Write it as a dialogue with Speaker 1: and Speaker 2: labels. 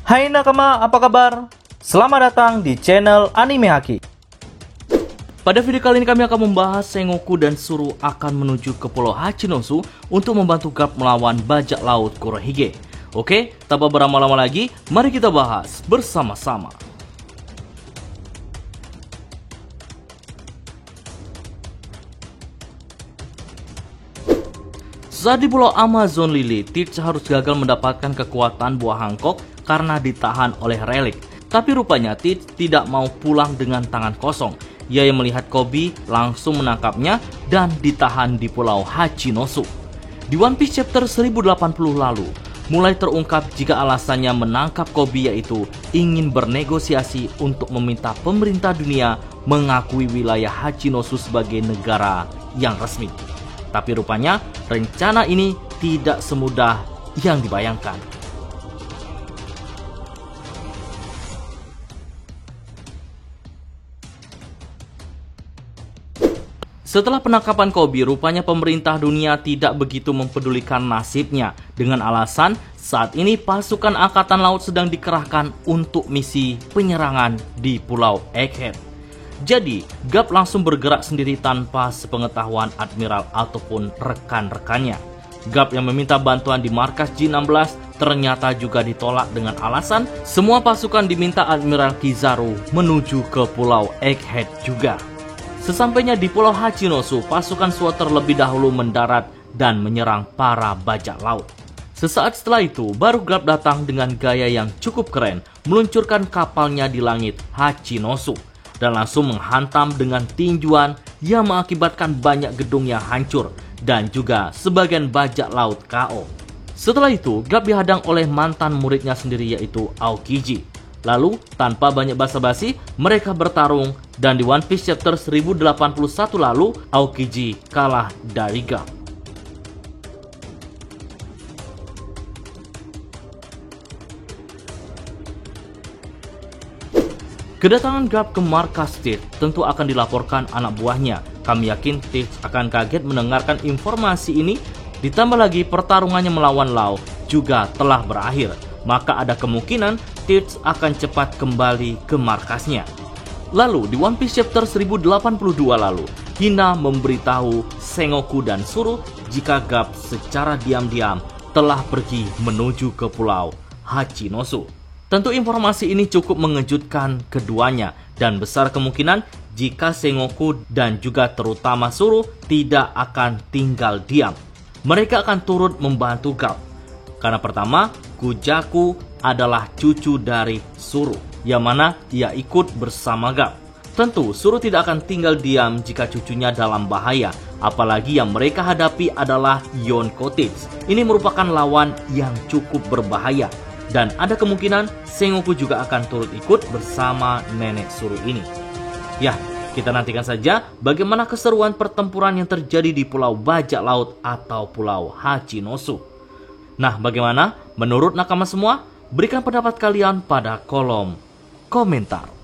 Speaker 1: Hai nakama, apa kabar? Selamat datang di channel Anime Haki. Pada video kali ini kami akan membahas Sengoku dan Zoro akan menuju ke Pulau Hachinosu untuk membantu Garp melawan bajak laut Kurohige. Oke, tanpa berlama-lama lagi, mari kita bahas bersama-sama. Saat di Pulau Amazon Lily, Teach harus gagal mendapatkan kekuatan buah Hancock karena ditahan oleh relik. Tapi rupanya Teach tidak mau pulang dengan tangan kosong. Ia yang melihat Koby langsung menangkapnya dan ditahan di Pulau Hachinosu. Di One Piece chapter 1080 lalu, mulai terungkap jika alasannya menangkap Koby yaitu ingin bernegosiasi untuk meminta pemerintah dunia mengakui wilayah Hachinosu sebagai negara yang resmi. Tapi rupanya rencana ini tidak semudah yang dibayangkan. Setelah penangkapan Koby, rupanya pemerintah dunia tidak begitu mempedulikan nasibnya dengan alasan saat ini pasukan angkatan laut sedang dikerahkan untuk misi penyerangan di Pulau Egghead. Jadi, Garp langsung bergerak sendiri tanpa sepengetahuan admiral ataupun rekan-rekannya. Garp yang meminta bantuan di markas G16 ternyata juga ditolak dengan alasan semua pasukan diminta Admiral Kizaru menuju ke Pulau Egghead juga. Sesampainya di Pulau Hachinosu, pasukan SWAT terlebih dahulu mendarat dan menyerang para bajak laut. Sesaat setelah itu, baru Garp datang dengan gaya yang cukup keren, meluncurkan kapalnya di langit Hachinosu dan langsung menghantam dengan tinjuan yang mengakibatkan banyak gedung yang hancur dan juga sebagian bajak laut KO. Setelah itu, Garp dihadang oleh mantan muridnya sendiri yaitu Aokiji. Lalu, tanpa banyak basa-basi, mereka bertarung dan di One Piece chapter 1081 lalu, Aokiji kalah dari Garp. Kedatangan Garp ke markas Teach tentu akan dilaporkan anak buahnya. Kami yakin Teach akan kaget mendengarkan informasi ini. Ditambah lagi pertarungannya melawan Law juga telah berakhir. Maka ada kemungkinan Teach akan cepat kembali ke markasnya. Lalu di One Piece chapter 1082 lalu, Hina memberitahu Sengoku dan Zoro jika Garp secara diam-diam telah pergi menuju ke Pulau Hachinosu. Tentu informasi ini cukup mengejutkan keduanya dan besar kemungkinan jika Sengoku dan juga terutama Zoro tidak akan tinggal diam. Mereka akan turut membantu Garp. Karena pertama, Kujaku adalah cucu dari Zoro, yang mana ia ikut bersama Garp. Tentu Zoro tidak akan tinggal diam jika cucunya dalam bahaya, apalagi yang mereka hadapi adalah Yonko Teach. Ini merupakan lawan yang cukup berbahaya. Dan ada kemungkinan Sengoku juga akan turut ikut bersama nenek Zoro ini. Ya, kita nantikan saja bagaimana keseruan pertempuran yang terjadi di Pulau Bajak Laut atau Pulau Hachinosu. Nah, bagaimana menurut nakama semua? Berikan pendapat kalian pada kolom komentar.